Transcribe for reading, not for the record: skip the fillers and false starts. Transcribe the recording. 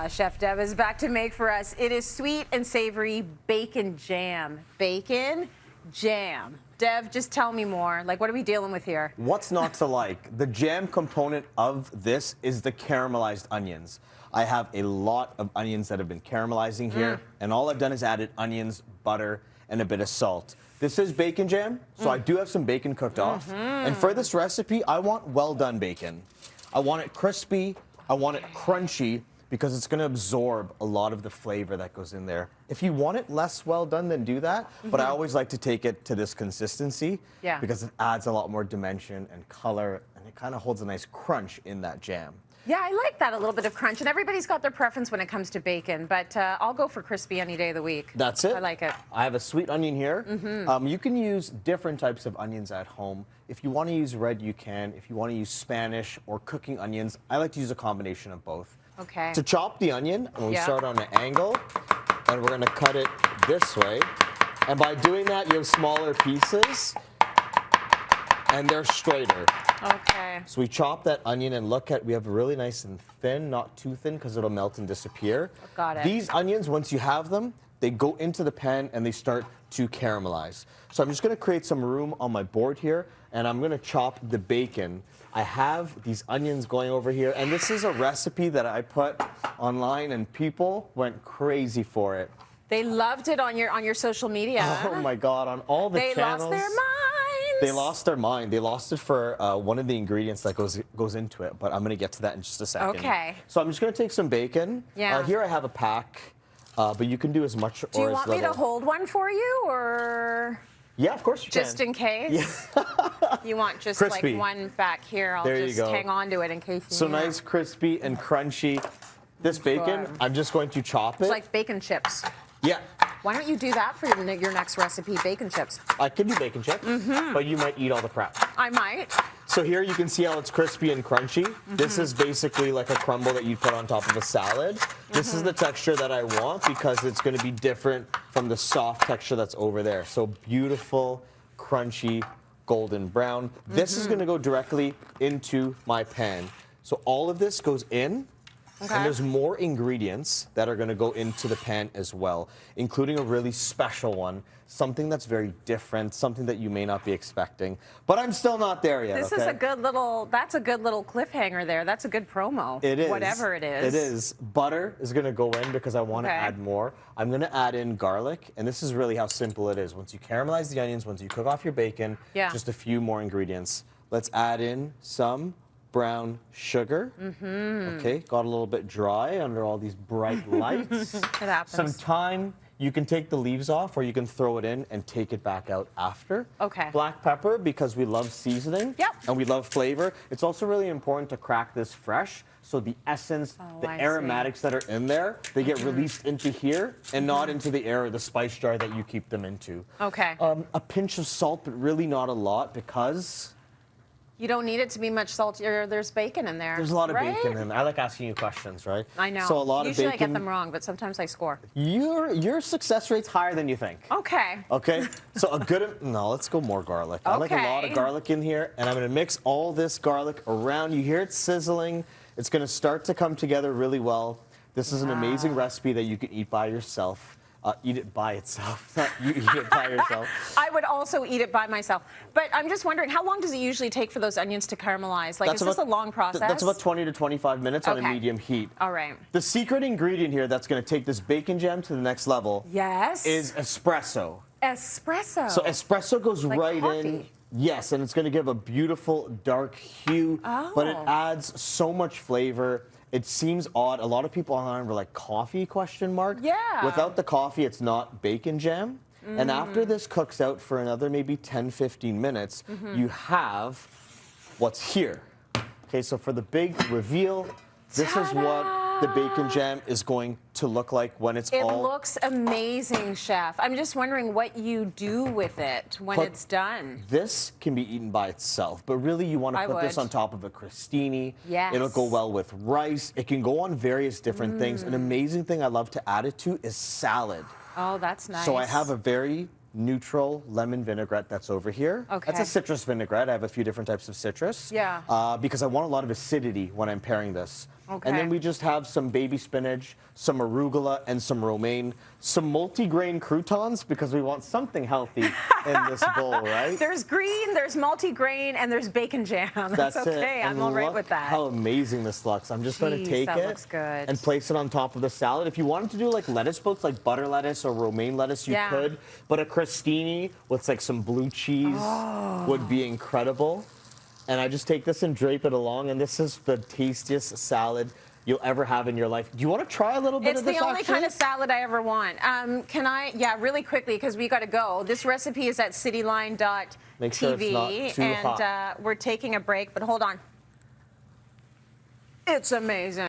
Chef Deb is back to make for us. It is sweet and savory bacon jam. Bacon jam. Dev, just tell me more. Like, what are we dealing with here? What's not to like? The jam component of this is the caramelized onions. I have a lot of onions that have been caramelizing here, and all I've done is added onions, butter, and a bit of salt. This is bacon jam, so I do have some bacon cooked off. And for this recipe, I want well done bacon. I want it crispy, I want it crunchy, because it's going to absorb a lot of the flavor that goes in there. If you want it less well done, then do that. But I always like to take it to this consistency because it adds a lot more dimension and color, and it kind of holds a nice crunch in that jam. Yeah, I like that, a little bit of crunch. And everybody's got their preference when it comes to bacon, but I'll go for crispy any day of the week. That's it. I like it. I have a sweet onion here. You can use different types of onions at home. If you want to use red, you can. If you want to use Spanish or cooking onions, I like to use a combination of both. Okay. To chop the onion, we start on an angle, and we're going to cut it this way. And by doing that, you have smaller pieces, and they're straighter. Okay. So we chop that onion, and look at, we have really nice and thin, not too thin, because it'll melt and disappear. Got it. These onions, once you have them, they go into the pan, and they start to caramelize. So I'm just going to create some room on my board here, and I'm going to chop the bacon. I have these onions going over here, and this is a recipe that I put online, and people went crazy for it. They loved it on your social media. Oh my God, on all the channels. They lost their minds. They lost their mind. They lost it for one of the ingredients that goes into it, but I'm going to get to that in just a second. Okay. So I'm just going to take some bacon. Yeah. Here I have a pack, but you can do as much or as little. Do you want me to hold one for you, or? Yeah, of course you can. Just in case? Yeah. You want just Crispy. like one back here. I'll There you just go. hang on to it in case you So need nice, it. crispy, and crunchy. This bacon, Good. I'm just going to chop it. It's like bacon chips. Yeah. Why don't you do that for your next recipe, bacon chips? I could do bacon chips, but you might eat all the prep. I might. So here you can see how it's crispy and crunchy. This is basically like a crumble that you put on top of a salad. This is the texture that I want because it's going to be different from the soft texture that's over there. So beautiful, crunchy, golden brown. This is going to go directly into my pan. So all of this goes in. Okay. And there's more ingredients that are going to go into the pan as well, including a really special one, something that's very different, something that you may not be expecting. But I'm still not there yet. This is a good little, that's a good little cliffhanger there. That's a good promo. It is. Whatever it is. It is. Butter is going to go in because I want to add more. I'm going to add in garlic, and this is really how simple it is. Once you caramelize the onions, once you cook off your bacon, just a few more ingredients. Let's add in some brown sugar. Okay, got a little bit dry under all these bright lights. It happens. Some thyme. You can take the leaves off, or you can throw it in and take it back out after. Okay. Black pepper, because we love seasoning. Yep. And we love flavor. It's also really important to crack this fresh, so the essence, the aromatics that are in there, they get released into here and not into the air or the spice jar that you keep them into. Okay. A pinch of salt, but really not a lot, because you don't need it to be much saltier. There's bacon in there. there's a lot of bacon in there. I like asking you questions, right? I know. So a lot Usually of bacon. I get them wrong, but sometimes I score. Your success rate's higher than you think. Okay. Okay, so let's go more garlic. I like a lot of garlic in here, and I'm gonna mix all this garlic around. You hear it sizzling. It's gonna start to come together really well. This is an amazing recipe that you can eat by yourself. Eat it by itself, not you eat it by yourself. I would also eat it by myself. But I'm just wondering, how long does it usually take for those onions to caramelize? Like, is this a long process? That's about 20 to 25 minutes on a medium heat. All right. The secret ingredient here that's gonna take this bacon jam to the next level is espresso. Espresso. So espresso goes right coffee. in. Yes, and it's going to give a beautiful dark hue, but it adds so much flavor. It seems odd. A lot of people online were like, coffee, question mark? Yeah. Without the coffee, it's not bacon jam. And after this cooks out for another maybe 10, 15 minutes, you have what's here. Okay, so for the big reveal, this is what the bacon jam is going to look like when it's all... It looks amazing, Chef. I'm just wondering what you do with it when it's done. This can be eaten by itself, but really you want to put this on top of a crostini. Yes. It'll go well with rice. It can go on various different things. An amazing thing I love to add it to is salad. Oh, that's nice. So I have a very neutral lemon vinaigrette that's over here. Okay. That's a citrus vinaigrette. I have a few different types of citrus. Yeah. Because I want a lot of acidity when I'm pairing this. And then Okay. we just have some baby spinach, some arugula, and some romaine, some multi-grain croutons because we want something healthy in this bowl, right? There's green, there's multi-grain, and there's bacon jam. That's okay. it. I'm And all right look with that. how amazing this looks. I'm just going to Jeez, take that it looks good. and place it on top of the salad. If you wanted to do like lettuce boats, like butter lettuce or romaine lettuce, you Yeah. could. But a crostini with like some blue cheese would be incredible. And I just take this and drape it along, and this is the tastiest salad you'll ever have in your life. Do you want to try a little bit It's of this? the only actually? kind of salad I ever want. Can I? Yeah, really quickly because we got to go. This recipe is at cityline.tv, Make sure it's not too and hot. we're taking a break. But hold on, it's amazing.